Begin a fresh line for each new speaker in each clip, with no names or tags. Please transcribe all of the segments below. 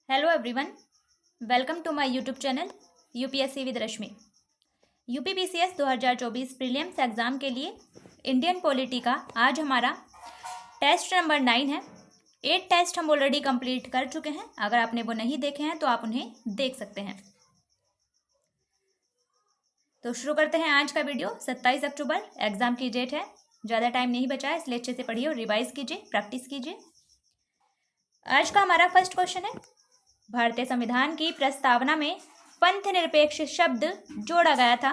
Hello everyone, welcome to my YouTube channel UPSC with Rashmi. UPPCS 2024 prelims exam के लिए Indian polity का आज हमारा टेस्ट नंबर 9 है। 8 टेस्ट हम ऑलरेडी कंप्लीट कर चुके हैं। अगर आपने वो नहीं देखे हैं तो आप उन्हें देख सकते हैं। तो शुरू करते हैं आज का वीडियो। 27 अक्टूबर एग्ज़ाम की डेट है। ज़्यादा टाइम नहीं बचा है, इसलिए अच्छे से पढ़िए और रिवाइज कीजिए, प्रैक्टिस कीजिए। आज का हमारा फर्स्ट क्वेश्चन है, भारतीय संविधान की प्रस्तावना में पंथ निरपेक्ष शब्द जोड़ा गया था।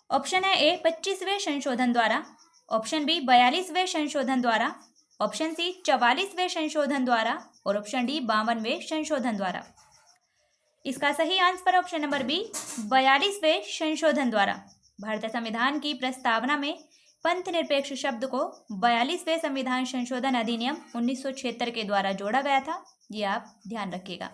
ऑप्शन है ए 25वें संशोधन द्वारा, ऑप्शन बी 42वें संशोधन द्वारा, ऑप्शन सी 44वें संशोधन द्वारा और ऑप्शन डी 52वें संशोधन द्वारा। इसका सही आंसर ऑप्शन नंबर बी 42वें संशोधन द्वारा। भारतीय संविधान की प्रस्तावना में पंथ निरपेक्ष शब्द को 42वें संविधान संशोधन अधिनियम 1976 के द्वारा जोड़ा गया था। ये आप ध्यान रखिएगा।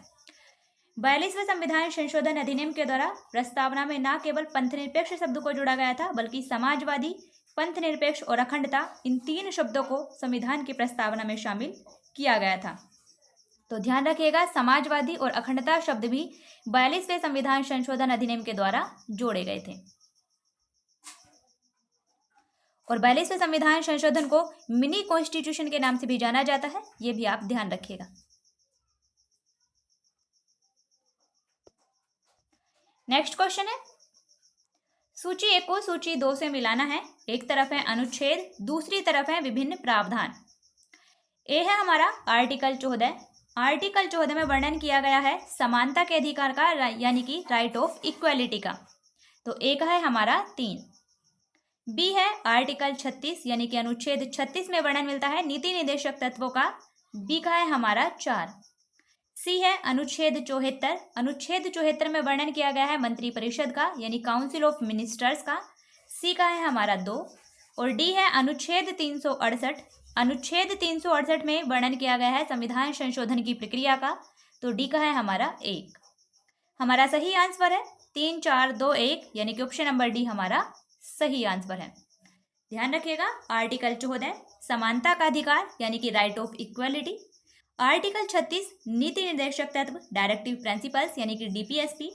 42वें संविधान संशोधन अधिनियम के द्वारा प्रस्तावना में न केवल पंथ निरपेक्ष शब्द को जोड़ा गया था, बल्कि समाजवादी, पंथ निरपेक्ष और अखंडता, इन 3 शब्दों को संविधान की प्रस्तावना में शामिल किया गया था। तो ध्यान रखिएगा, समाजवादी और अखंडता शब्द भी 42वें संविधान संशोधन अधिनियम के द्वारा जोड़े गए थे। और 42वें संविधान संशोधन को मिनी कॉन्स्टिट्यूशन के नाम से भी जाना जाता है, ये भी आप ध्यान रखिएगा। नेक्स्ट क्वेश्चन है, सूची 1 को सूची 2 से मिलाना है। एक तरफ है अनुच्छेद, दूसरी तरफ है विभिन्न प्रावधान। ए है हमारा आर्टिकल 14। आर्टिकल 14 में वर्णन किया गया है समानता के अधिकार का, यानी कि राइट ऑफ इक्वालिटी का। तो ए का है हमारा 3। बी है आर्टिकल 36, यानी कि अनुच्छेद 36 में वर्णन मिलता है नीति निर्देशक तत्वों का। बी का है हमारा 4। सी है अनुच्छेद 74। अनुच्छेद 74 में वर्णन किया गया है मंत्रिपरिषद का, यानी काउंसिल ऑफ मिनिस्टर्स का। सी का है हमारा 2। और डी है अनुच्छेद 368। अनुच्छेद 368 में वर्णन किया गया है संविधान संशोधन की प्रक्रिया का। तो डी का है हमारा 1। हमारा सही आंसर है 3, 4, 2, 1, यानी कि ऑप्शन नंबर डी हमारा सही आंसर है। ध्यान रखिएगा, आर्टिकल 14 समानता का अधिकार, यानी कि राइट ऑफ इक्वालिटी। आर्टिकल 36 नीति निर्देशक तत्व, डायरेक्टिव प्रिंसिपल्स, यानी कि डीपीएसपी।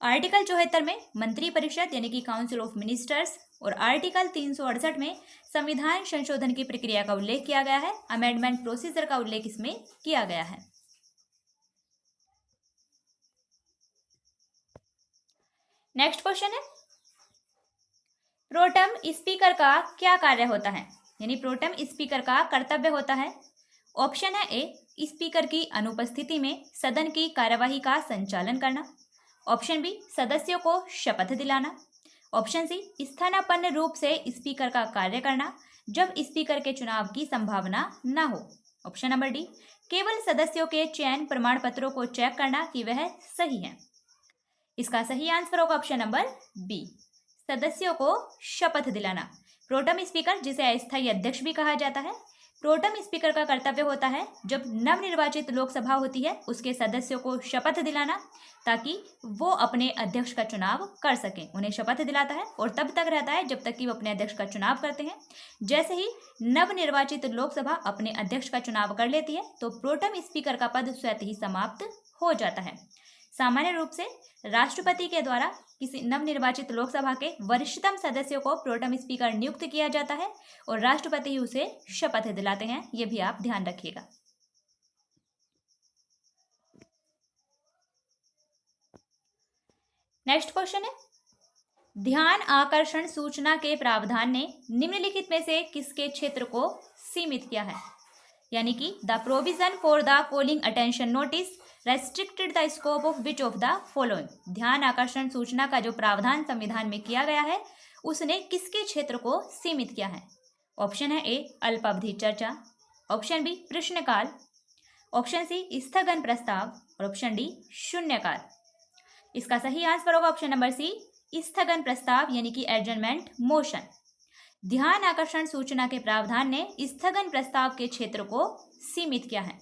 आर्टिकल 74 में मंत्रिपरिषद, यानी कि काउंसिल ऑफ मिनिस्टर्स। और आर्टिकल 368 में संविधान संशोधन की प्रक्रिया का उल्लेख किया गया है, अमेंडमेंट प्रोसीजर का उल्लेख इसमें किया गया है। नेक्स्ट क्वेश्चन है, प्रोटेम स्पीकर का क्या कार्य होता है, यानी प्रोटेम स्पीकर का कर्तव्य होता है। ऑप्शन है ए स्पीकर की अनुपस्थिति में सदन की कार्यवाही का संचालन करना। ऑप्शन बी सदस्यों को शपथ दिलाना। ऑप्शन सी स्थानापन्न रूप से स्पीकर का कार्य करना जब स्पीकर के चुनाव की संभावना न हो। ऑप्शन नंबर डी केवल सदस्यों के चयन प्रमाण पत्रों को चेक करना कि वह सही है। इसका सही आंसर होगा ऑप्शन नंबर बी, सदस्यों को शपथ दिलाना। प्रोटेम स्पीकर, जिसे अस्थायी अध्यक्ष भी कहा जाता है, प्रोटेम स्पीकर का कर्तव्य होता है जब नवनिर्वाचित लोकसभा होती है उसके सदस्यों को शपथ दिलाना, ताकि वो अपने अध्यक्ष का चुनाव कर सकें। उन्हें शपथ दिलाता है और तब तक रहता है जब तक कि वो अपने अध्यक्ष का चुनाव करते हैं। जैसे ही नवनिर्वाचित लोकसभा अपने अध्यक्ष का चुनाव कर लेती है तो प्रोटेम स्पीकर का पद स्वतः ही समाप्त हो जाता है। सामान्य रूप से राष्ट्रपति के द्वारा किसी नवनिर्वाचित लोकसभा के वरिष्ठतम सदस्यों को प्रोटेम स्पीकर नियुक्त किया जाता है और राष्ट्रपति ही उसे शपथ दिलाते हैं। यह भी आप ध्यान रखिएगा। नेक्स्ट क्वेश्चन है, ध्यान आकर्षण सूचना के प्रावधान ने निम्नलिखित में से किसके क्षेत्र को सीमित किया है, यानी कि the provision for the calling attention notice restricted the scope of which of the following. ध्यान आकर्षण सूचना का जो प्रावधान संविधान में किया गया है उसने किसके क्षेत्र को सीमित किया है। ऑप्शन है ए अल्पावधि चर्चा, ऑप्शन बी प्रश्नकाल, ऑप्शन सी स्थगन प्रस्ताव और ऑप्शन डी शून्यकाल। इसका सही आंसर होगा ऑप्शन नंबर सी स्थगन प्रस्ताव, यानी कि एडजर्नमेंट मोशन। ध्यान आकर्षण सूचना के प्रावधान ने स्थगन प्रस्ताव के क्षेत्र को सीमित किया है,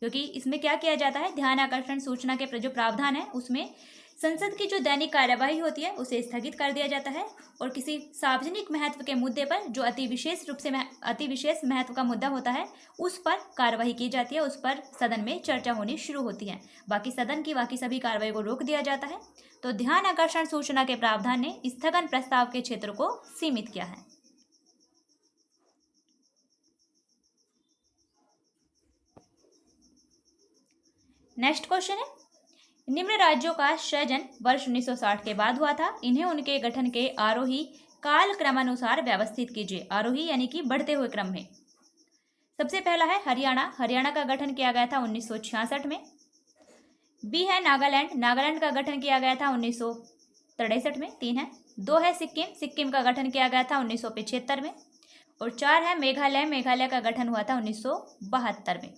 क्योंकि इसमें क्या किया जाता है, ध्यान आकर्षण सूचना के जो प्रावधान है उसमें संसद की जो दैनिक कार्यवाही होती है उसे स्थगित कर दिया जाता है और किसी सार्वजनिक महत्व के मुद्दे पर जो अति विशेष महत्व का मुद्दा होता है उस पर कार्यवाही की जाती है, उस पर सदन में चर्चा होनी शुरू होती है। बाकी सदन की बाकी सभी कार्यवाही को रोक दिया जाता है। तो ध्यान आकर्षण सूचना के प्रावधान ने स्थगन प्रस्ताव के क्षेत्र को सीमित किया है। नेक्स्ट क्वेश्चन है, निम्न राज्यों का सृजन वर्ष 1960 के बाद हुआ था, इन्हें उनके गठन के आरोही काल क्रमानुसार व्यवस्थित कीजिए। आरोही यानी कि बढ़ते हुए क्रम में। सबसे पहला है हरियाणा। हरियाणा का गठन किया गया था 1966 में। बी है नागालैंड। नागालैंड का गठन किया गया था 1963 में। 3 है। 2 है सिक्किम। सिक्किम का गठन किया गया था 1975 में। और 4 है मेघालय। मेघालय का गठन हुआ था 1972 में।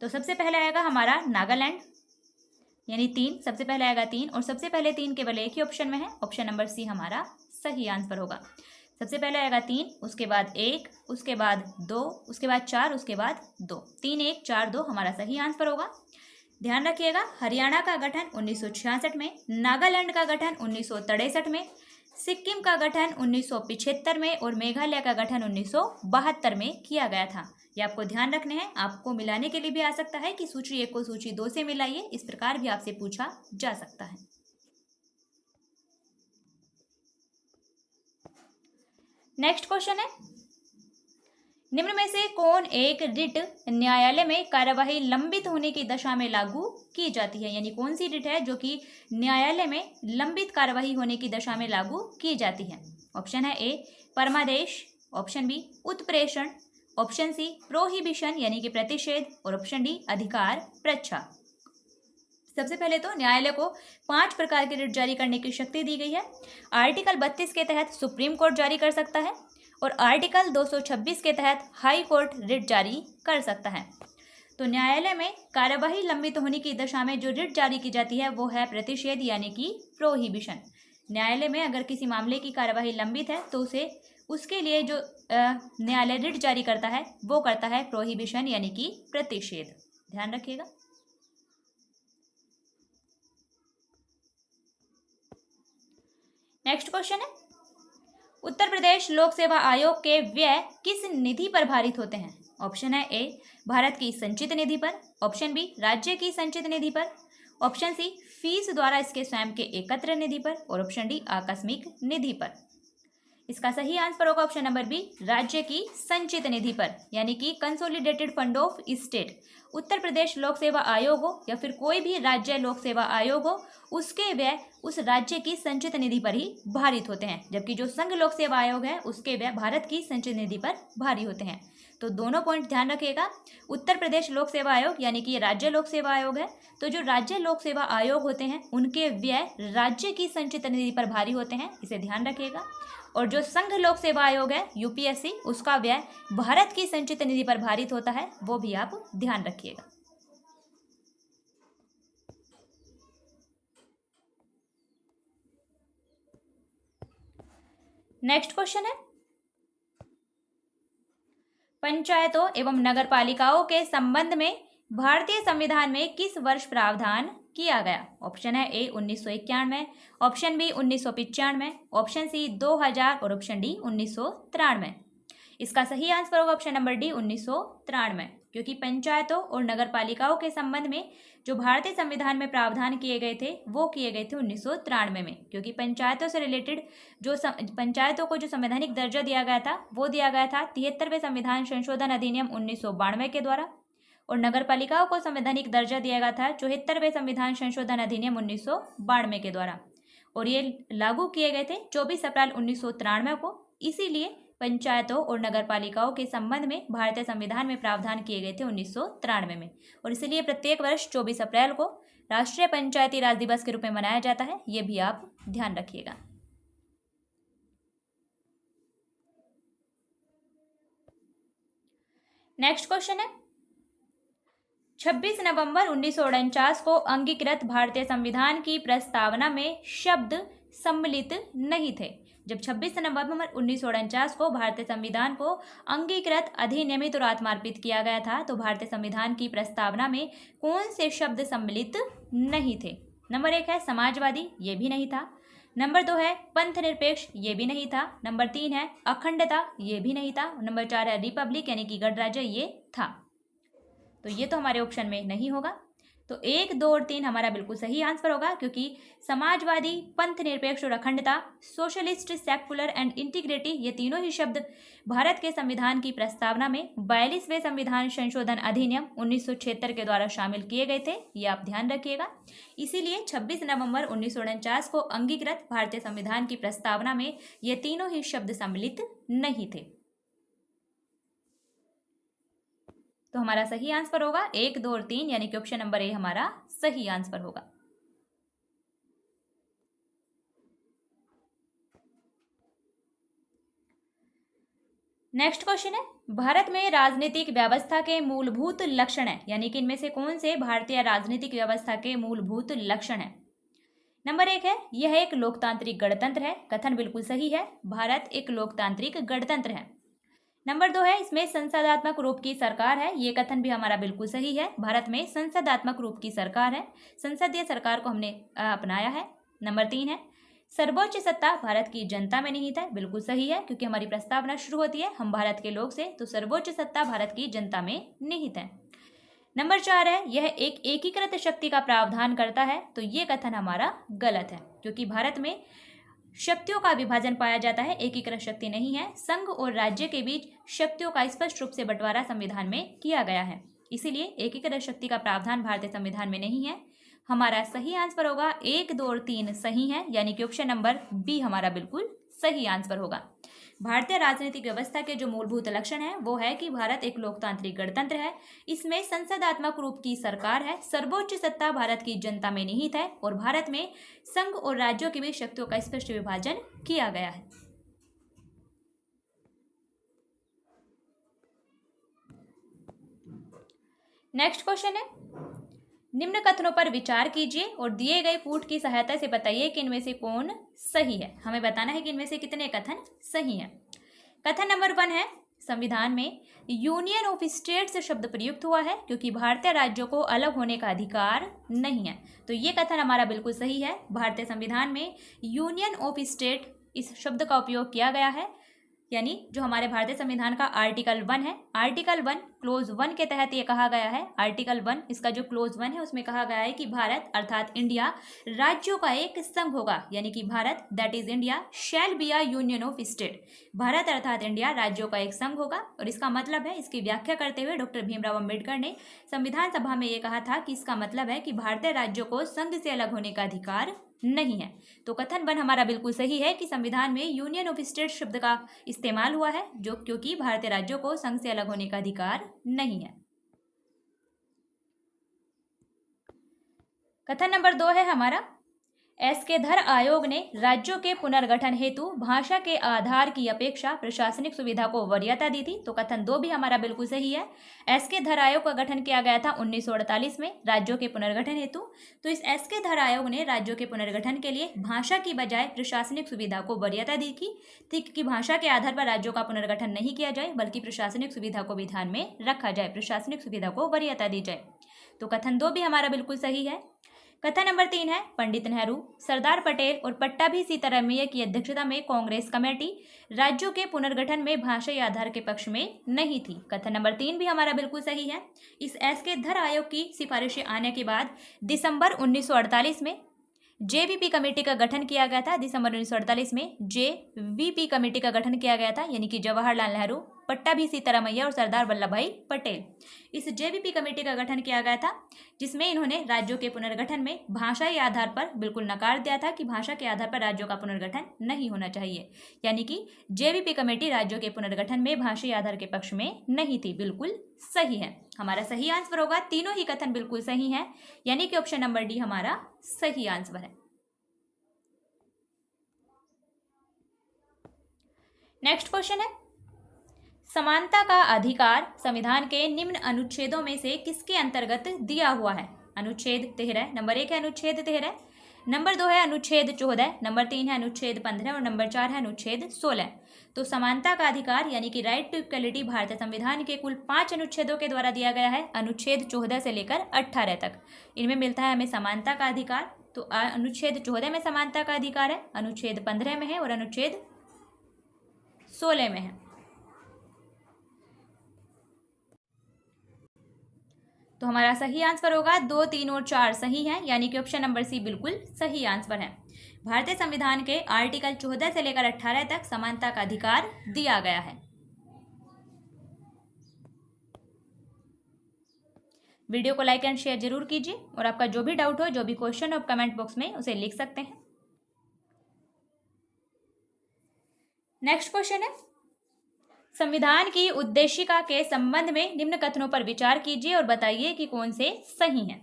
तो सबसे पहले आएगा हमारा नागालैंड यानी 3। सबसे पहले आएगा 3 और सबसे पहले 3 केवल एक ही ऑप्शन में है। ऑप्शन नंबर सी हमारा सही आंसर होगा। सबसे पहले आएगा 3, उसके बाद 1, उसके बाद 2, उसके बाद 4, उसके बाद 2। 3 1 4 2 हमारा सही आंसर होगा। ध्यान रखिएगा, हरियाणा का गठन 1966 में, नागालैंड का गठन 1963 में, सिक्किम का गठन 1975 में और मेघालय का गठन 1972 में किया गया था। ये आपको ध्यान रखने हैं। आपको मिलाने के लिए भी आ सकता है कि सूची 1 को सूची 2 से मिलाइए, इस प्रकार भी आपसे पूछा जा सकता है। नेक्स्ट क्वेश्चन है, निम्न में से कौन एक रिट न्यायालय में कार्यवाही लंबित होने की दशा में लागू की जाती है, यानी कौन सी रिट है जो कि न्यायालय में लंबित कार्यवाही होने की दशा में लागू की जाती है। ऑप्शन है ए परमादेश, ऑप्शन बी उत्प्रेषण, ऑप्शन सी प्रोहिबिशन यानी कि प्रतिषेध और ऑप्शन डी अधिकार प्रच्छा। सबसे पहले तो न्यायालय को 5 प्रकार की रिट जारी करने की शक्ति दी गई है। आर्टिकल 32 के तहत सुप्रीम कोर्ट जारी कर सकता है और आर्टिकल 226 के तहत हाई कोर्ट रिट जारी कर सकता है। तो न्यायालय में कार्यवाही लंबित होने की दशा में जो रिट जारी की जाती है वो है प्रतिषेध यानी कि प्रोहिबिशन। न्यायालय में अगर किसी मामले की कार्यवाही लंबित है तो उसके लिए जो न्यायालय रिट जारी करता है वो करता है प्रोहिबिशन यानी कि प्रतिषेध। ध्यान रखिएगा। नेक्स्ट क्वेश्चन है, उत्तर प्रदेश लोक सेवा आयोग के व्यय किस निधि पर भारित होते हैं। ऑप्शन है ए भारत की संचित निधि पर, ऑप्शन बी राज्य की संचित निधि पर, ऑप्शन सी फीस द्वारा इसके स्वयं के एकत्र निधि पर और ऑप्शन डी आकस्मिक निधि पर। इसका सही आंसर होगा ऑप्शन नंबर बी राज्य की संचित निधि पर, यानी कि consolidated fund of state. Uttar Pradesh लोक सेवा आयोग हो या फिर कोई भी राज्य लोक सेवा आयोग हो, उसके व्यय उस राज्य की संचित निधि पर ही भारित होते हैं, जबकि जो संघ लोक सेवा आयोग है उसके व्यय भारत की संचित निधि पर भारी होते हैं। तो दोनों पॉइंट ध्यान रखिएगा। उत्तर प्रदेश लोक सेवा आयोग यानी कि ये राज्य लोक सेवा आयोग है, तो जो राज्य लोक सेवा आयोग होते हैं उनके व्यय राज्य की संचित निधि पर भारी होते हैं, इसे ध्यान रखिएगा। और जो संघ लोक सेवा आयोग है यूपीएससी, उसका व्यय भारत की संचित निधि पर भारित होता है, वो भी आप ध्यान रखिएगा। नेक्स्ट क्वेश्चन है, पंचायतों एवं नगरपालिकाओं के संबंध में भारतीय संविधान में किस वर्ष प्रावधान किया गया। ऑप्शन है ए 1991, ऑप्शन बी 1995, ऑप्शन सी 2000 और ऑप्शन डी 1993। इसका सही आंसर होगा ऑप्शन नंबर डी 1993, क्योंकि पंचायतों और नगरपालिकाओं के संबंध में जो भारतीय संविधान में प्रावधान किए गए थे वो किए गए थे 1993 में, क्योंकि पंचायतों से रिलेटेड जो पंचायतों को जो संवैधानिक दर्जा दिया गया था वो दिया गया था 73वें संविधान संशोधन अधिनियम 1992 के द्वारा, और नगरपालिकाओं को संवैधानिक दर्जा दिया गया था 74वें संविधान संशोधन अधिनियम 1992 के द्वारा, और ये लागू किए गए थे 24 अप्रैल 1993 को। इसीलिए पंचायतों और नगरपालिकाओं के संबंध में भारतीय संविधान में प्रावधान किए गए थे 1993 में, और इसलिए प्रत्येक वर्ष 24 अप्रैल को राष्ट्रीय पंचायती राज दिवस के रूप में मनाया जाता है। ये भी आप ध्यान रखिएगा। नेक्स्ट क्वेश्चन है, 26 नवंबर 1949 को अंगीकृत भारतीय संविधान की प्रस्तावना में शब्द सम्मिलित नहीं थे। जब 26 नवंबर 1949 को भारतीय संविधान को अंगीकृत, अधिनियमित और आत्मार्पित किया गया था, तो भारतीय संविधान की प्रस्तावना में कौन से शब्द सम्मिलित नहीं थे। नंबर 1 है समाजवादी, ये भी नहीं था। नंबर 2 है पंथ निरपेक्ष, ये भी नहीं था। नंबर 3 है अखंडता, ये भी नहीं था। नंबर 4 है रिपब्लिक यानी कि गणराज्य, ये था। तो ये तो हमारे ऑप्शन में नहीं होगा। तो 1, 2 और 3 हमारा बिल्कुल सही आंसर होगा, क्योंकि समाजवादी, पंथ निरपेक्ष और अखंडता, सोशलिस्ट, सेक्युलर एंड इंटीग्रिटी, ये तीनों ही शब्द भारत के संविधान की प्रस्तावना में 42वें संविधान संशोधन अधिनियम 1976 के द्वारा शामिल किए गए थे। ये आप ध्यान रखिएगा। इसीलिए 26 नवंबर 1949 को अंगीकृत भारतीय संविधान की प्रस्तावना में ये तीनों ही शब्द सम्मिलित नहीं थे। तो हमारा सही आंसर होगा 1, 2 और 3, यानी कि ऑप्शन नंबर ए हमारा सही आंसर होगा। नेक्स्ट क्वेश्चन है, भारत में राजनीतिक व्यवस्था के मूलभूत लक्षण है, यानी कि इनमें से कौन से भारतीय राजनीतिक व्यवस्था के मूलभूत लक्षण है। नंबर 1 है यह एक लोकतांत्रिक गणतंत्र है, कथन बिल्कुल सही है, भारत एक लोकतांत्रिक गणतंत्र है। नंबर 2 है इसमें संसदात्मक रूप की सरकार है, ये कथन भी हमारा बिल्कुल सही है, भारत में संसदात्मक रूप की सरकार है, संसदीय सरकार को हमने अपनाया है। नंबर 3 है सर्वोच्च सत्ता भारत की जनता में निहित है, बिल्कुल सही है, क्योंकि हमारी प्रस्तावना शुरू होती है हम भारत के लोग से, तो सर्वोच्च सत्ता भारत की जनता में निहित है। नंबर 4 है यह एक एकीकृत शक्ति का प्रावधान करता है, तो ये कथन हमारा गलत है, क्योंकि भारत में शक्तियों का विभाजन पाया जाता है, एकीकृत शक्ति नहीं है। संघ और राज्य के बीच शक्तियों का स्पष्ट रूप से बंटवारा संविधान में किया गया है, इसीलिए एकीकृत शक्ति का प्रावधान भारतीय संविधान में नहीं है। हमारा सही आंसर होगा 1, 2 और 3 सही है, यानी कि ऑप्शन नंबर बी हमारा बिल्कुल सही आंसर होगा। भारतीय राजनीतिक व्यवस्था के जो मूलभूत लक्षण है वो है कि भारत एक लोकतांत्रिक गणतंत्र है, इसमें संसदात्मक रूप की सरकार है, सर्वोच्च सत्ता भारत की जनता में निहित है और भारत में संघ और राज्यों के बीच शक्तियों का स्पष्ट विभाजन किया गया है। नेक्स्ट क्वेश्चन है, निम्न कथनों पर विचार कीजिए और दिए गए फूट की सहायता से बताइए कि इनमें से कौन सही है। हमें बताना है कि इनमें से कितने कथन सही हैं। कथन नंबर 1 है संविधान में यूनियन ऑफ स्टेट्स शब्द प्रयुक्त हुआ है, क्योंकि भारतीय राज्यों को अलग होने का अधिकार नहीं है, तो ये कथन हमारा बिल्कुल सही है। भारतीय संविधान में यूनियन ऑफ स्टेट इस शब्द का उपयोग किया गया है, यानी जो हमारे भारतीय संविधान का आर्टिकल 1 है, आर्टिकल 1 क्लोज 1 के तहत ये कहा गया है, आर्टिकल 1 इसका जो क्लोज 1 है उसमें कहा गया है कि भारत अर्थात इंडिया राज्यों का एक संघ होगा, यानी कि Bharat that is India shall be a union of state, Bharat अर्थात इंडिया राज्यों का एक संघ होगा। और इसका मतलब है, इसकी व्याख्या करते हुए डॉक्टर भीमराव अम्बेडकर ने संविधान सभा में ये कहा था कि इसका मतलब है कि भारतीय राज्यों को संघ से अलग होने का अधिकार नहीं है। तो कथन 1 हमारा बिल्कुल सही है कि संविधान में यूनियन ऑफ स्टेट शब्द का इस्तेमाल हुआ है, जो क्योंकि भारतीय राज्यों को संघ से अलग होने का अधिकार नहीं है। कथन नंबर 2 है हमारा एसके धर आयोग ने राज्यों के पुनर्गठन हेतु भाषा के आधार की अपेक्षा प्रशासनिक सुविधा को वरीयता दी थी, तो कथन 2 भी हमारा बिल्कुल सही है। एसके धर आयोग का गठन किया गया था 1948 में राज्यों के पुनर्गठन हेतु, तो इस एसके धर आयोग ने राज्यों के पुनर्गठन के लिए भाषा की बजाय प्रशासनिक सुविधा को वरीयता दी थी कि भाषा के आधार पर राज्यों का पुनर्गठन नहीं किया जाए, बल्कि प्रशासनिक सुविधा को भी ध्यान में रखा जाए, प्रशासनिक सुविधा को वरीयता दी जाए। तो कथन 2 भी हमारा बिल्कुल सही है। कथन नंबर 3 है पंडित नेहरू, सरदार पटेल और पट्टाभी सीतारामैया की अध्यक्षता में कांग्रेस कमेटी राज्यों के पुनर्गठन में भाषाई आधार के पक्ष में नहीं थी। कथन नंबर 3 भी हमारा बिल्कुल सही है। इस एसके धर आयोग की सिफारिशें आने के बाद दिसंबर 1948 में जेवीपी कमेटी का गठन किया गया था। दिसंबर 1948 में जेवीपी कमेटी का गठन किया गया था, यानी कि जवाहरलाल नेहरू, पट्टाभी सीतारामैया और सरदार वल्लभ भाई पटेल। इस जेवीपी कमेटी का गठन किया गया था, जिसमें इन्होंने राज्यों के पुनर्गठन में भाषाई आधार पर बिल्कुल नकार दिया था कि भाषा के आधार पर राज्यों का पुनर्गठन नहीं होना चाहिए, यानी कि जेवीपी कमेटी राज्यों के पुनर्गठन में भाषाई आधार के पक्ष में नहीं थी। बिल्कुल सही है, हमारा सही आंसर होगा। तीनों ही कथन बिल्कुल सही है, यानी कि ऑप्शन नंबर डी हमारा सही आंसर है। नेक्स्ट क्वेश्चन है समानता का अधिकार संविधान के निम्न अनुच्छेदों में से किसके अंतर्गत दिया हुआ है। अनुच्छेद 13, नंबर 1 है अनुच्छेद 13, नंबर 2 है अनुच्छेद 14, नंबर 3 है अनुच्छेद 15 और नंबर 4 है अनुच्छेद 16। तो समानता का अधिकार यानी कि राइट टू इक्वलिटी भारतीय संविधान के कुल 5 अनुच्छेदों के द्वारा दिया गया है, अनुच्छेद 14 से लेकर 18 तक। इनमें मिलता है हमें समानता का अधिकार, तो अनुच्छेद 14 में समानता का अधिकार है, अनुच्छेद 15 में है और अनुच्छेद 16 में है। तो हमारा सही आंसर होगा 2, 3 और 4 सही है, यानी कि ऑप्शन नंबर सी बिल्कुल सही आंसर है। भारतीय संविधान के आर्टिकल 14 से लेकर 18 तक समानता का अधिकार दिया गया है। वीडियो को लाइक एंड शेयर जरूर कीजिए और आपका जो भी डाउट हो, जो भी क्वेश्चन हो, आप कमेंट बॉक्स में उसे लिख सकते हैं। नेक्स्ट क्वेश्चन है, संविधान की उद्देशिका के संबंध में निम्न कथनों पर विचार कीजिए और बताइए कि कौन से सही हैं।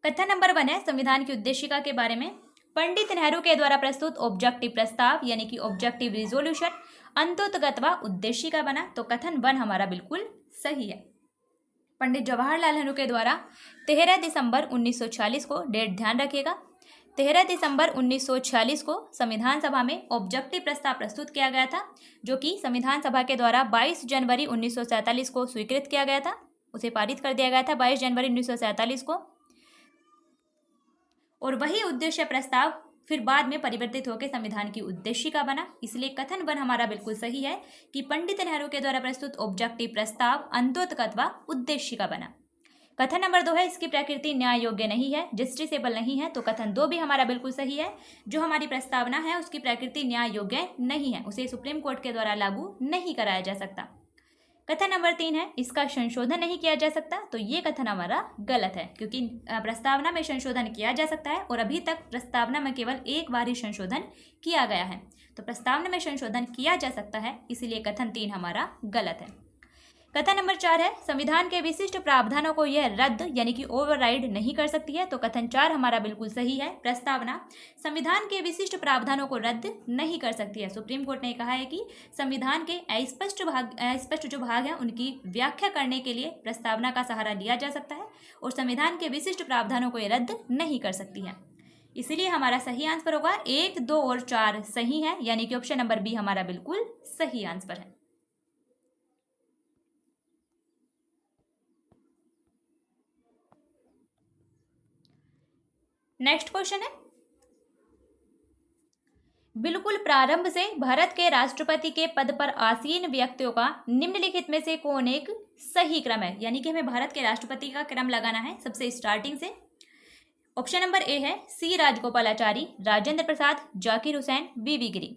कथन नंबर 1 है संविधान की उद्देशिका के बारे में, पंडित नेहरू के द्वारा प्रस्तुत ऑब्जेक्टिव प्रस्ताव यानी कि ऑब्जेक्टिव रिजोल्यूशन अंतोतगत व उद्देशिका बना। तो कथन 1 हमारा बिल्कुल सही है। पंडित जवाहरलाल नेहरू के द्वारा 13 दिसंबर 1946 को, डेट ध्यान रखिएगा, 13 दिसंबर 1946 को संविधान सभा में ऑब्जेक्टिव प्रस्ताव प्रस्तुत किया गया था, जो कि संविधान सभा के द्वारा 22 जनवरी 1947 को स्वीकृत किया गया था, उसे पारित कर दिया गया था 22 जनवरी 1947 को। और वही उद्देश्य प्रस्ताव फिर बाद में परिवर्तित होकर संविधान की उद्देशिका बना। इसलिए कथन 1 हमारा बिल्कुल सही है कि पंडित नेहरू के द्वारा प्रस्तुत ऑब्जेक्टिव प्रस्ताव अंतोतगत व उद्देशिका बना। कथन नंबर 2 है इसकी प्रकृति न्याय योग्य नहीं है, जस्टिसेबल नहीं है। तो कथन 2 भी हमारा बिल्कुल सही है। जो हमारी प्रस्तावना है उसकी प्रकृति न्याय योग्य नहीं है, उसे सुप्रीम कोर्ट के द्वारा लागू नहीं कराया जा सकता। कथन नंबर 3 है इसका संशोधन नहीं किया जा सकता। तो ये कथन हमारा गलत है, क्योंकि प्रस्तावना में संशोधन किया जा सकता है और अभी तक प्रस्तावना में केवल एक बार ही संशोधन किया गया है। तो प्रस्तावना में संशोधन किया जा सकता है, इसलिए कथन 3 हमारा गलत है। कथन नंबर 4 है संविधान के विशिष्ट प्रावधानों को यह रद्द यानी कि ओवरराइड नहीं कर सकती है। तो कथन 4 हमारा बिल्कुल सही है। प्रस्तावना संविधान के विशिष्ट प्रावधानों को रद्द नहीं कर सकती है। सुप्रीम कोर्ट ने कहा है कि संविधान के अस्पष्ट जो भाग हैं उनकी व्याख्या करने के लिए प्रस्तावना का सहारा लिया जा सकता है और संविधान के विशिष्ट प्रावधानों को यह रद्द नहीं कर सकती है। इसलिए हमारा सही आंसर होगा 1, 2 और 4 सही है, यानी कि ऑप्शन नंबर बी हमारा बिल्कुल सही आंसर है। नेक्स्ट क्वेश्चन है, बिल्कुल प्रारंभ से भारत के राष्ट्रपति के पद पर आसीन व्यक्तियों का निम्नलिखित में से कौन एक सही क्रम है, यानी कि हमें भारत के राष्ट्रपति का क्रम लगाना है सबसे स्टार्टिंग से। ऑप्शन नंबर ए है C Rajagopalachari, Rajendra Prasad, Zakir Hussain, V Giri.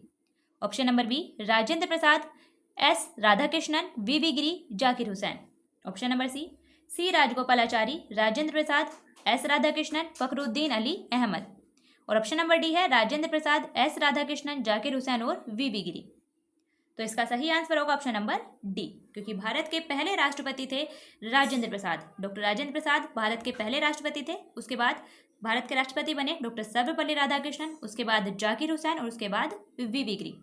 Option number B Rajendra Prasad, S Radhakrishnan, V Giri, Zakir Hussain. Option number C Rajagopalachari, Rajendra Prasad, S Radhakrishnan, Fakhruddin Ali Ahmed. और ऑप्शन नंबर डी है राजेंद्र प्रसाद, एस राधाकृष्णन, जाकिर हुसैन और वी गिरी। तो इसका सही आंसर होगा ऑप्शन नंबर डी, क्योंकि भारत के पहले राष्ट्रपति थे राजेंद्र प्रसाद। डॉक्टर राजेंद्र प्रसाद भारत के पहले राष्ट्रपति थे। उसके बाद भारत के राष्ट्रपति बने डॉक्टर सर्वपल्ली राधाकृष्णन, उसके बाद जाकिर हुसैन और उसके बाद वी गिरी।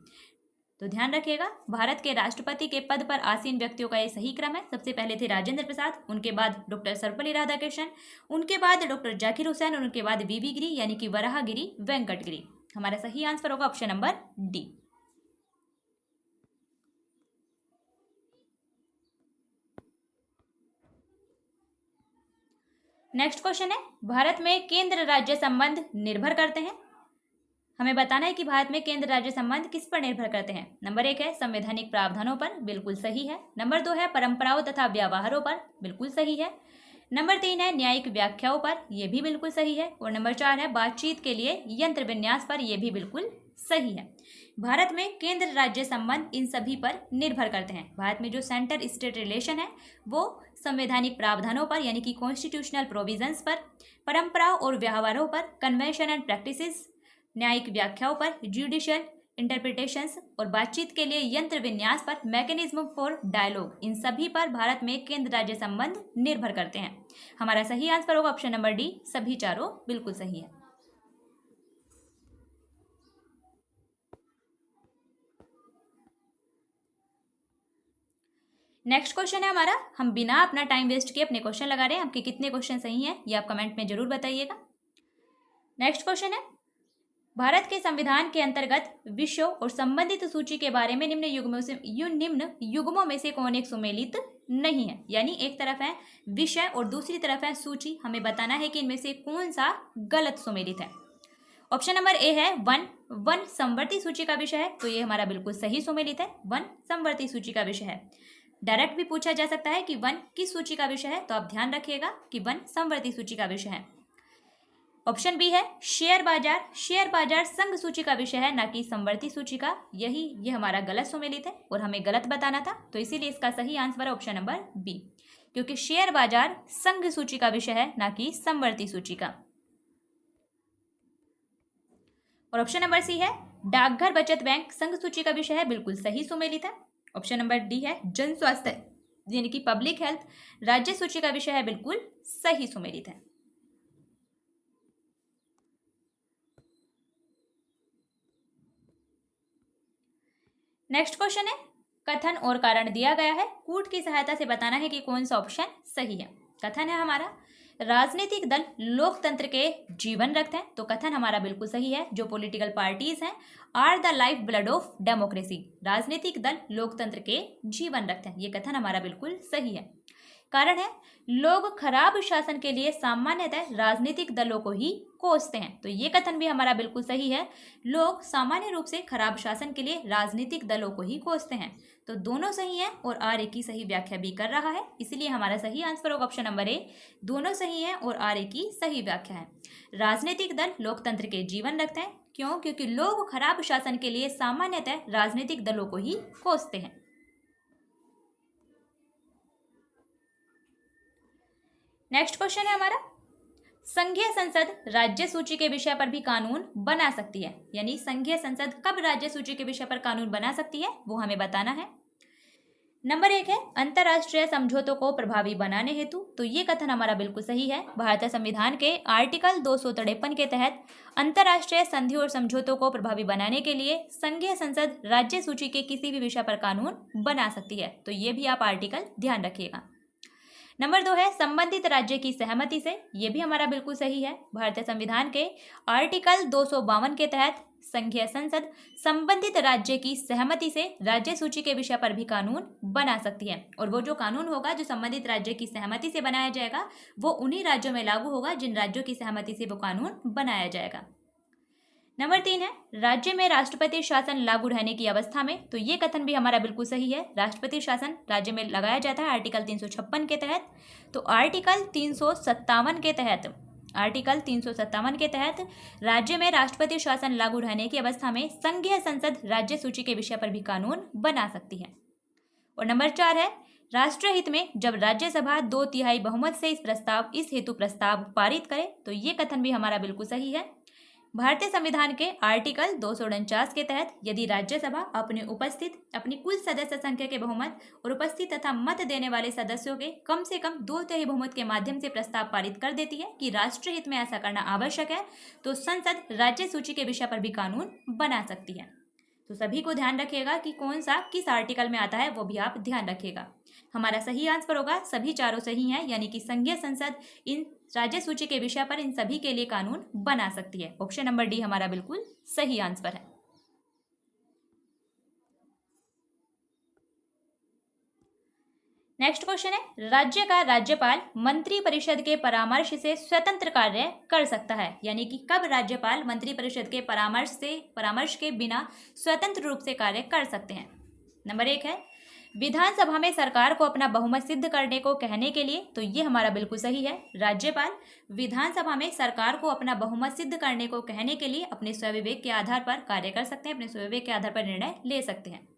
तो ध्यान रखिएगा, भारत के राष्ट्रपति के पद पर आसीन व्यक्तियों का ये सही क्रम है। सबसे पहले थे राजेंद्र प्रसाद, उनके बाद डॉक्टर सर्वपल्ली राधाकृष्णन, उनके बाद डॉक्टर जाकिर हुसैन और उनके बाद वी गिरी यानी कि वराहगिरी वेंकटगिरी। हमारा सही आंसर होगा option number D. Next question है, भारत में केंद्र राज्य संबंध निर्भर करते हैं। हमें बताना है कि भारत में केंद्र राज्य संबंध किस पर निर्भर करते हैं। नंबर 1 है संवैधानिक प्रावधानों पर, बिल्कुल सही है। नंबर 2 है परंपराओं तथा व्यवहारों पर, बिल्कुल सही है। नंबर 3 है न्यायिक व्याख्याओं पर, यह भी बिल्कुल सही है। और नंबर 4 है बातचीत के लिए यंत्र विन्यास पर, यह भी बिल्कुल सही है। भारत में केंद्र राज्य संबंध इन सभी पर निर्भर करते हैं। भारत में जो सेंटर स्टेट रिलेशन है वो संवैधानिक प्रावधानों पर यानी कि कॉन्स्टिट्यूशनल प्रोविजंस पर, परंपराओं और व्यवहारों पर, कन्वेंशन एंड प्रैक्टिसेस, न्यायिक व्याख्याओं पर, जुडिशियल इंटरप्रिटेशंस और बातचीत के लिए यंत्र विन्यास पर, मैकेनिज्म फॉर डायलॉग, इन सभी पर भारत में केंद्र राज्य संबंध निर्भर करते हैं। हमारा सही आंसर होगा ऑप्शन नंबर डी, सभी चारों बिल्कुल सही है। नेक्स्ट क्वेश्चन है हमारा, हम बिना अपना टाइम वेस्ट किए अपने क्वेश्चन लगा रहे हैं। आपके कितने क्वेश्चन सही हैं ये आप कमेंट में जरूर बताइएगा। नेक्स्ट क्वेश्चन है, भारत के संविधान के अंतर्गत विषयों और संबंधित सूची के बारे में निम्न युग्मों में से कौन एक सुमेलित नहीं है। यानी एक तरफ है विषय और दूसरी तरफ है सूची, हमें बताना है कि इनमें से कौन सा गलत सुमेलित है। ऑप्शन नंबर ए है वन समवर्ती सूची का विषय है, तो ये हमारा बिल्कुल सही सुमेलित है, वन समवर्ती सूची का विषय है। डायरेक्ट भी पूछा जा सकता है कि वन किस सूची का विषय है, तो आप ध्यान रखिएगा कि वन समवर्ती सूची का विषय है। ऑप्शन बी है शेयर बाजार संघ सूची का विषय है, ना कि समवर्ती सूची का। ये हमारा गलत सुमेलित है और हमें गलत बताना था, तो इसीलिए इसका सही आंसर है ऑप्शन नंबर बी, क्योंकि शेयर बाजार संघ सूची का विषय है, ना कि समवर्ती सूची का। और ऑप्शन नंबर सी है डाकघर बचत बैंक संघ सूची का विषय है, बिल्कुल सही सुमेलित है। ऑप्शन नंबर डी है जन स्वास्थ्य यानी कि पब्लिक हेल्थ राज्य सूची का विषय है, बिल्कुल सही सुमेलित है। नेक्स्ट क्वेश्चन है कथन और कारण दिया गया है, कूट की सहायता से बताना है कि कौन सा ऑप्शन सही है। कथन है हमारा राजनीतिक दल लोकतंत्र के जीवन रखते हैं, तो कथन हमारा बिल्कुल सही है। जो पॉलिटिकल पार्टीज हैं are the life blood of democracy, राजनीतिक दल लोकतंत्र के जीवन रखते हैं, ये कथन हमारा बिल्कुल सही है। कारण है लोग खराब शासन के लिए सामान्यतः राजनीतिक दलों को ही कोसते हैं, तो ये कथन भी हमारा बिल्कुल सही है। लोग सामान्य रूप से खराब शासन के लिए राजनीतिक दलों को ही कोसते हैं, तो दोनों सही है और आर ए की सही व्याख्या भी कर रहा है, इसलिए हमारा सही आंसर होगा ऑप्शन नंबर ए, दोनों सही है और आर ए की सही व्याख्या है। राजनीतिक दल लोकतंत्र के जीवन रखते हैं, क्यों? क्योंकि लोग खराब शासन के लिए सामान्यतः राजनीतिक दलों को ही कोसते हैं। नेक्स्ट क्वेश्चन है हमारा संघीय संसद राज्य सूची के विषय पर भी कानून बना सकती है, यानी संघीय संसद कब राज्य सूची के विषय पर कानून बना सकती है वो हमें बताना है। नंबर 1 है अंतर्राष्ट्रीय समझौतों को प्रभावी बनाने हेतु, तो ये कथन हमारा बिल्कुल सही है। भारतीय संविधान के आर्टिकल 253 के तहत अंतर्राष्ट्रीय संधि और समझौतों को प्रभावी बनाने के लिए संघीय संसद राज्य सूची के किसी भी विषय पर कानून बना सकती है, तो ये भी आप आर्टिकल ध्यान रखिएगा। नंबर 2 है संबंधित राज्य की सहमति से, ये भी हमारा बिल्कुल सही है। भारतीय संविधान के आर्टिकल 252 के तहत संघीय संसद संबंधित राज्य की सहमति से राज्य सूची के विषय पर भी कानून बना सकती है, और वो जो कानून होगा जो संबंधित राज्य की सहमति से बनाया जाएगा वो उन्हीं राज्यों में लागू होगा जिन राज्यों की सहमति से वो कानून बनाया जाएगा। नंबर 3 है राज्य में राष्ट्रपति शासन लागू रहने की अवस्था में, तो ये कथन भी हमारा बिल्कुल सही है। राष्ट्रपति शासन राज्य में लगाया जाता है आर्टिकल 356 के तहत, तो आर्टिकल 357 के तहत राज्य में राष्ट्रपति शासन लागू रहने की अवस्था में संघीय संसद राज्य सूची के विषय पर भी कानून बना सकती है। और नंबर 4 है राष्ट्रीय हित में जब राज्यसभा 2/3 बहुमत से इस हेतु प्रस्ताव पारित करे, तो ये कथन भी हमारा बिल्कुल सही है। भारतीय संविधान के आर्टिकल 249 के तहत यदि राज्यसभा अपनी कुल सदस्य संख्या के बहुमत और उपस्थित तथा मत देने वाले सदस्यों के कम से कम 2/3 बहुमत के माध्यम से प्रस्ताव पारित कर देती है कि राष्ट्रीय हित में ऐसा करना आवश्यक है, तो संसद राज्य सूची के विषय पर भी कानून बना सकती है। तो सभी को ध्यान रखिएगा कि कौन सा किस आर्टिकल में आता है, वो भी आप ध्यान रखिएगा। हमारा सही आंसर होगा सभी चारों सही हैं, यानी कि संघीय संसद इन राज्य सूची के विषय पर इन सभी के लिए कानून बना सकती है। ऑप्शन नंबर डी हमारा बिल्कुल सही आंसर है। नेक्स्ट क्वेश्चन है राज्य का राज्यपाल मंत्री परिषद के परामर्श से स्वतंत्र कार्य कर सकता है, यानी कि कब राज्यपाल मंत्री परिषद के परामर्श के बिना स्वतंत्र रूप से कार्य कर सकते हैं। नंबर 1 है विधानसभा में सरकार को अपना बहुमत सिद्ध करने को कहने के लिए, तो ये हमारा बिल्कुल सही है। राज्यपाल विधानसभा में सरकार को अपना बहुमत सिद्ध करने को कहने के लिए अपने स्वविवेक के आधार पर कार्य कर सकते हैं, अपने स्वविवेक के आधार पर निर्णय ले सकते हैं।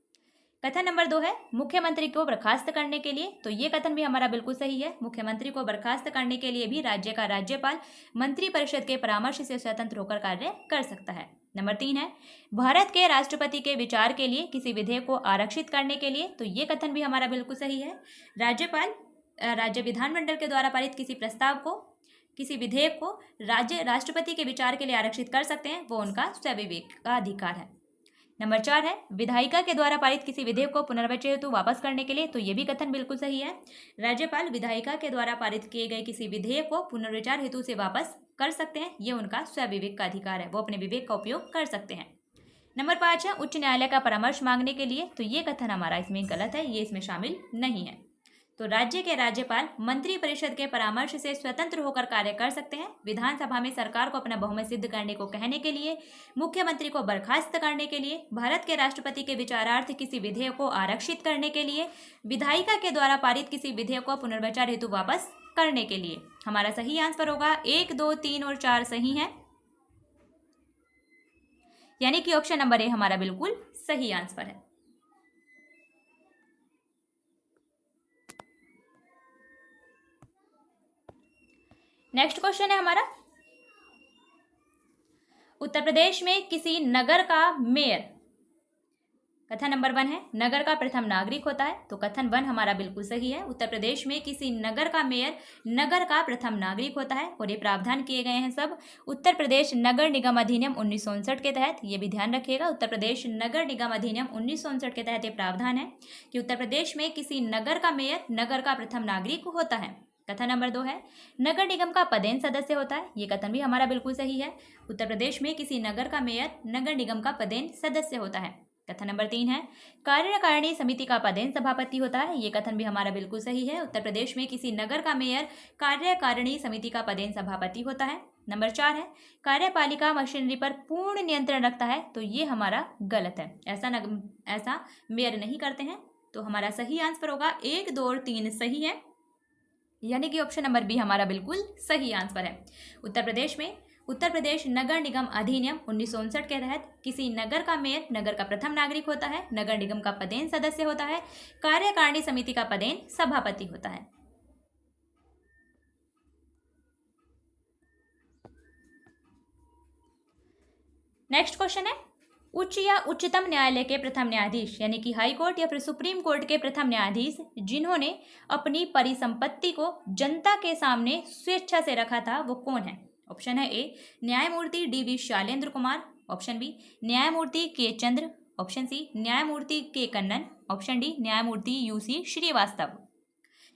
कथन नंबर 2 है मुख्यमंत्री को बर्खास्त करने के लिए, तो ये कथन भी हमारा बिल्कुल सही है। मुख्यमंत्री को बर्खास्त करने के लिए भी राज्य का राज्यपाल मंत्री परिषद के परामर्श से स्वतंत्र होकर कार्य कर सकता है। नंबर 3 है भारत के राष्ट्रपति के विचार के लिए किसी विधेयक को आरक्षित करने के लिए, तो ये कथन भी हमारा बिल्कुल सही है। राज्यपाल राज्य विधानमंडल के द्वारा पारित किसी विधेयक को राष्ट्रपति के विचार के लिए आरक्षित कर सकते हैं, वो उनका स्वविवेक का अधिकार है। नंबर 4 है विधायिका के द्वारा पारित किसी विधेयक को पुनर्विचार हेतु वापस करने के लिए, तो ये भी कथन बिल्कुल सही है। राज्यपाल विधायिका के द्वारा पारित किए गए किसी विधेयक को पुनर्विचार हेतु से वापस कर सकते हैं, ये उनका स्वविवेक का अधिकार है, वो अपने विवेक का उपयोग कर सकते हैं। नंबर 5 है उच्च न्यायालय का परामर्श मांगने के लिए, तो ये कथन हमारा इसमें गलत है, ये इसमें शामिल नहीं है। तो राज्य के राज्यपाल मंत्री परिषद के परामर्श से स्वतंत्र होकर कार्य कर सकते हैं। विधानसभा में सरकार को अपना बहुमत सिद्ध करने को कहने के लिए, मुख्यमंत्री को बर्खास्त करने के लिए, भारत के राष्ट्रपति के विचारार्थ किसी विधेयक को आरक्षित करने के लिए, विधायिका के द्वारा पारित किसी विधेयक को पुनर्विचार हेतु वापस करने के लिए। हमारा सही आंसर होगा 1, 2, 3 और 4 सही है, यानी कि ऑप्शन नंबर ए हमारा बिल्कुल सही आंसर है। नेक्स्ट क्वेश्चन है हमारा, उत्तर प्रदेश में किसी नगर का मेयर, कथन नंबर 1 है नगर का प्रथम नागरिक होता है, तो कथन 1 हमारा बिल्कुल सही है। उत्तर प्रदेश में किसी नगर का मेयर नगर का प्रथम नागरिक होता है, और ये प्रावधान किए गए हैं सब उत्तर प्रदेश नगर निगम अधिनियम 1959 के तहत, ये भी ध्यान रखिएगा। उत्तर प्रदेश नगर निगम अधिनियम 1959 के तहत ये प्रावधान है कि उत्तर प्रदेश में किसी नगर का मेयर नगर का प्रथम नागरिक होता है। कथन नंबर 2 है नगर निगम का पदेन सदस्य होता है, ये कथन भी हमारा बिल्कुल सही है। उत्तर प्रदेश में किसी नगर का मेयर नगर निगम का पदेन सदस्य होता है। कथन नंबर 3 है कार्यकारिणी समिति का पदेन सभापति होता है, ये कथन भी हमारा बिल्कुल सही है। उत्तर प्रदेश में किसी नगर का मेयर कार्यकारिणी समिति का पदेन सभापति होता है। नंबर 4 है कार्यपालिका मशीनरी पर पूर्ण नियंत्रण रखता है, तो ये हमारा गलत है, ऐसा मेयर नहीं करते हैं। तो हमारा सही आंसर होगा 1, 2 और 3 सही है, यानी कि ऑप्शन नंबर बी हमारा बिल्कुल सही आंसर है। उत्तर प्रदेश नगर निगम अधिनियम 1959 के तहत किसी नगर का मेयर नगर का प्रथम नागरिक होता है, नगर निगम का पदेन सदस्य होता है, कार्यकारिणी समिति का पदेन सभापति होता है। नेक्स्ट क्वेश्चन है उच्च या उच्चतम न्यायालय के प्रथम न्यायाधीश, यानी कि हाई कोर्ट या फिर सुप्रीम कोर्ट के प्रथम न्यायाधीश जिन्होंने अपनी परिसंपत्ति को जनता के सामने स्वेच्छा से रखा था, वो कौन है? ऑप्शन है ए न्यायमूर्ति D V. Shailendra Kumar, option B न्यायमूर्ति के चंद्र, ऑप्शन सी न्यायमूर्ति के कन्नन, ऑप्शन डी न्यायमूर्ति यूसी श्रीवास्तव।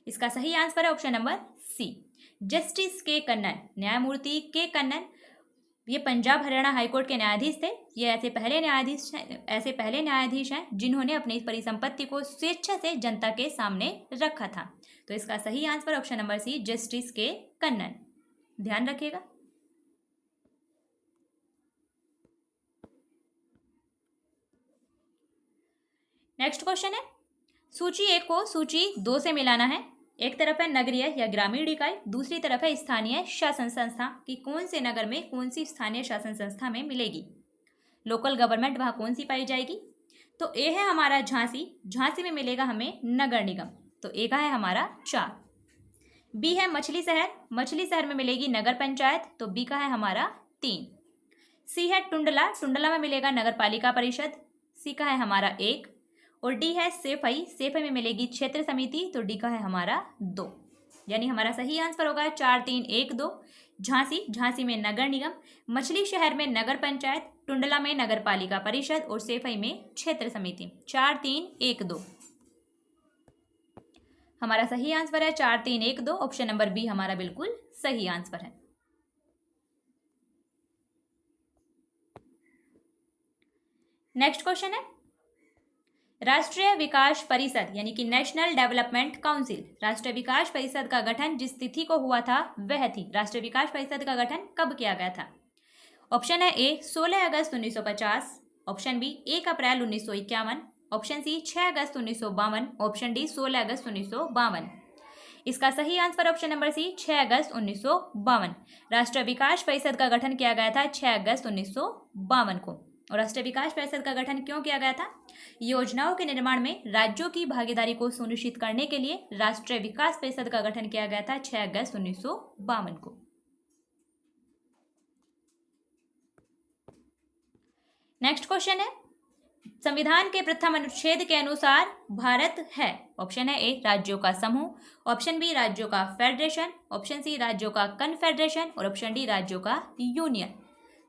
इसका सही आंसर है option number C justice K Kannan. न्यायमूर्ति के कन्नन ये पंजाब हरियाणा हाईकोर्ट के न्यायाधीश थे। ये ऐसे पहले न्यायाधीश हैं जिन्होंने अपनी परिसंपत्ति को स्वेच्छा से जनता के सामने रखा था। तो इसका सही answer option number C justice K Kannan, ध्यान रखिएगा। नेक्स्ट क्वेश्चन है सूची 1 को सूची 2 से मिलाना है। एक तरफ है नगरीय या ग्रामीण इकाई, दूसरी तरफ है स्थानीय शासन संस्था कि कौन से नगर में कौन सी स्थानीय शासन संस्था में मिलेगी, लोकल गवर्नमेंट वहाँ कौन सी पाई जाएगी। तो ए है हमारा झांसी, झांसी में मिलेगा हमें नगर निगम, तो ए का है हमारा 4। बी है मछली शहर, मछली शहर में मिलेगी नगर पंचायत, तो बी का है हमारा 3। सी है टुंडला, टुंडला में मिलेगा नगर पालिका परिषद, सी का है हमारा 1। और डी है सेफई, सेफई में मिलेगी क्षेत्र समिति, तो डी का है हमारा 2। यानी हमारा सही आंसर होगा 4, 3, 1, 2। झांसी, झांसी में नगर निगम, मछली शहर में नगर पंचायत, टुंडला में नगर पालिका परिषद और सेफई में क्षेत्र समिति। 4, 3, 1, 2 हमारा सही आंसर है 4, 3, 1, 2। ऑप्शन नंबर बी हमारा बिल्कुल सही आंसर है। नेक्स्ट क्वेश्चन है राष्ट्रीय विकास परिषद यानी कि नेशनल डेवलपमेंट काउंसिल, राष्ट्रीय विकास परिषद का गठन जिस तिथि को हुआ था वह थी, राष्ट्रीय विकास परिषद का गठन कब किया गया था। ऑप्शन है ए 16 अगस्त 1950, ऑप्शन बी 1 अप्रैल 1951, ऑप्शन सी 6 अगस्त 1952, ऑप्शन डी 16 अगस्त 1952। इसका सही आंसर ऑप्शन नंबर सी 6 अगस्त 1952। राष्ट्रीय विकास परिषद का गठन किया गया था 6 अगस्त 1952 को। और राष्ट्रीय विकास परिषद का गठन क्यों किया गया था? योजनाओं के निर्माण में राज्यों की भागीदारी को सुनिश्चित करने के लिए राष्ट्रीय विकास परिषद का गठन किया गया था 6 अगस्त 1952 को। नेक्स्ट क्वेश्चन है संविधान के प्रथम अनुच्छेद के अनुसार भारत है। ऑप्शन है ए राज्यों का समूह, ऑप्शन बी राज्यों का फेडरेशन, ऑप्शन सी राज्यों का कन्फेडरेशन और ऑप्शन डी राज्यों का यूनियन।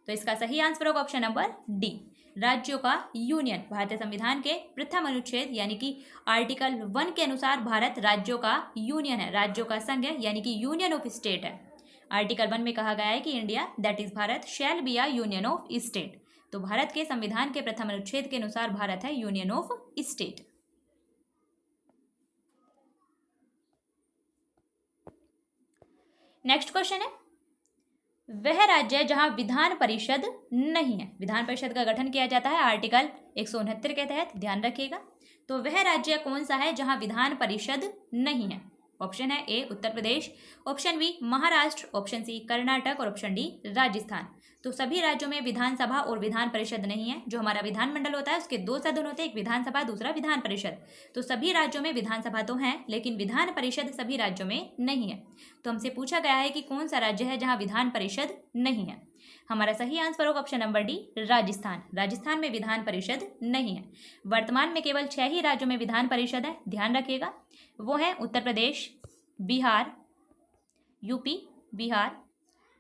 तो इसका सही आंसर होगा ऑप्शन नंबर डी राज्यों का यूनियन। भारतीय संविधान के प्रथम अनुच्छेद यानी कि आर्टिकल 1 के अनुसार भारत राज्यों का यूनियन है, राज्यों का संघ है, यानी कि यूनियन ऑफ स्टेट है। आर्टिकल 1 में कहा गया है कि India that is Bharat shall be a union of state. तो भारत के संविधान के प्रथम अनुच्छेद के अनुसार भारत है union of state. Next question है, वह राज्य जहां विधान परिषद नहीं है। विधान परिषद का गठन किया जाता है आर्टिकल 169 के तहत, ध्यान रखिएगा। तो वह राज्य कौन सा है जहां विधान परिषद नहीं है? ऑप्शन है A Uttar Pradesh, option B Maharashtra, option C Karnataka और ऑप्शन डी राजस्थान। तो सभी राज्यों में विधानसभा और विधान परिषद नहीं है। जो हमारा विधानमंडल होता है उसके दो सदन होते हैं, एक विधानसभा दूसरा विधान परिषद। तो सभी राज्यों में विधानसभा तो है लेकिन विधान परिषद सभी राज्यों में नहीं है। तो हमसे पूछा गया है कि कौन सा राज्य है जहां विधान परिषद नहीं है। हमारा सही आंसर होगा option number D Rajasthan. Rajasthan में विधान परिषद नहीं है। वर्तमान में केवल 6 ही राज्यों में विधान परिषद है, ध्यान रखिएगा। वो है उत्तर प्रदेश, बिहार, यूपी, बिहार,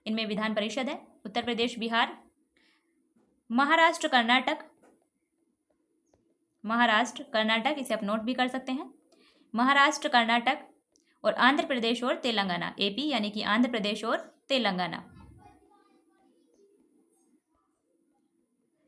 इनमें विधान परिषद है। उत्तर प्रदेश, बिहार, महाराष्ट्र, कर्नाटक, महाराष्ट्र कर्नाटक, इसे आप नोट भी कर सकते हैं। महाराष्ट्र, कर्नाटक और आंध्र प्रदेश और तेलंगाना, एपी यानी कि आंध्र प्रदेश और तेलंगाना।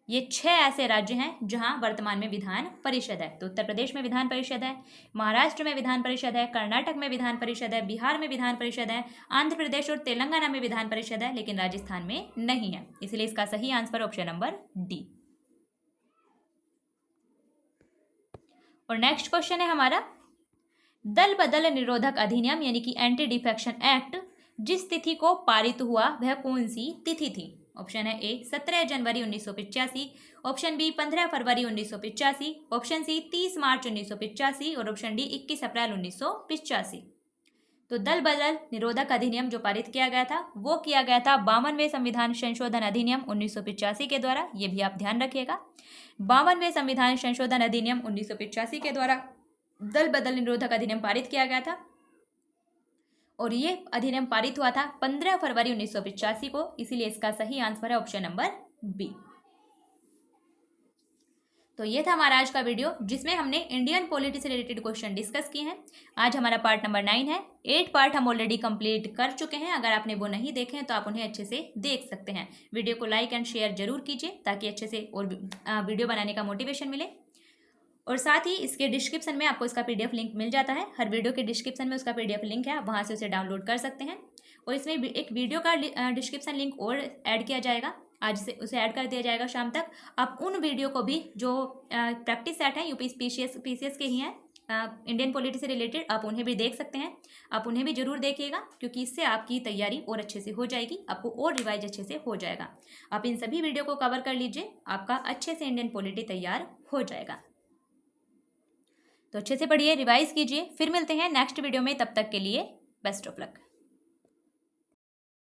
ये 6 ऐसे राज्य हैं जहां वर्तमान में विधान परिषद है। तो उत्तर प्रदेश में विधान परिषद है, महाराष्ट्र में विधान परिषद है, कर्नाटक में विधान परिषद है, बिहार में विधान परिषद है, आंध्र प्रदेश और तेलंगाना में विधान परिषद है, लेकिन राजस्थान में नहीं है। इसलिए इसका सही आंसर ऑप्शन नंबर डी। और नेक्स्ट क्वेश्चन है हमारा, दल बदल निरोधक अधिनियम यानी कि एंटी डिफेक्शन एक्ट जिस तिथि को पारित हुआ वह कौन सी तिथि थी? ऑप्शन है ए 17 जनवरी 1985, ऑप्शन बी 15 फरवरी 1985, ऑप्शन सी 30 मार्च 1985 और ऑप्शन डी 21 अप्रैल 1985। तो दल बदल निरोधक अधिनियम जो पारित किया गया था वो किया गया था 52वें संविधान संशोधन अधिनियम 1985 के द्वारा। ये भी आप ध्यान रखिएगा, 52वें संविधान संशोधन अधिनियम 1985 के द्वारा दल बदल निरोधक अधिनियम पारित किया गया था। और ये अधिनियम पारित हुआ था 15 फरवरी 1985 को। इसीलिए इसका सही आंसर है ऑप्शन नंबर बी। तो ये था हमारा आज का वीडियो जिसमें हमने इंडियन पॉलिटी से रिलेटेड क्वेश्चन डिस्कस किए हैं। आज हमारा पार्ट नंबर 9 है। 8 पार्ट हम ऑलरेडी कंप्लीट कर चुके हैं। अगर आपने वो नहीं देखे हैं तो आप उन्हें अच्छे से देख सकते हैं। वीडियो को लाइक एंड शेयर जरूर कीजिए ताकि अच्छे से और वीडियो बनाने का मोटिवेशन मिले। और साथ ही इसके डिस्क्रिप्शन में आपको इसका पीडीएफ लिंक मिल जाता है। हर वीडियो के डिस्क्रिप्शन में उसका पीडीएफ लिंक है, आप वहाँ से उसे डाउनलोड कर सकते हैं। और इसमें एक वीडियो का डिस्क्रिप्शन लिंक और ऐड किया जाएगा, आज से उसे ऐड कर दिया जाएगा शाम तक। आप उन वीडियो को भी जो प्रैक्टिस सेट हैं यूपी पीसीएस के ही हैं इंडियन पॉलिटी से रिलेटेड, आप उन्हें भी देख सकते हैं। आप उन्हें भी जरूर देखिएगा क्योंकि इससे आपकी तैयारी और अच्छे से हो जाएगी, आपको और रिवाइज अच्छे से हो जाएगा। आप इन सभी वीडियो को कवर कर लीजिए, आपका अच्छे से इंडियन पॉलिटी तैयार हो जाएगा। तो अच्छे से पढ़िए, रिवाइज कीजिए। फिर मिलते हैं नेक्स्ट वीडियो में, तब तक के लिए बेस्ट ऑफ लक।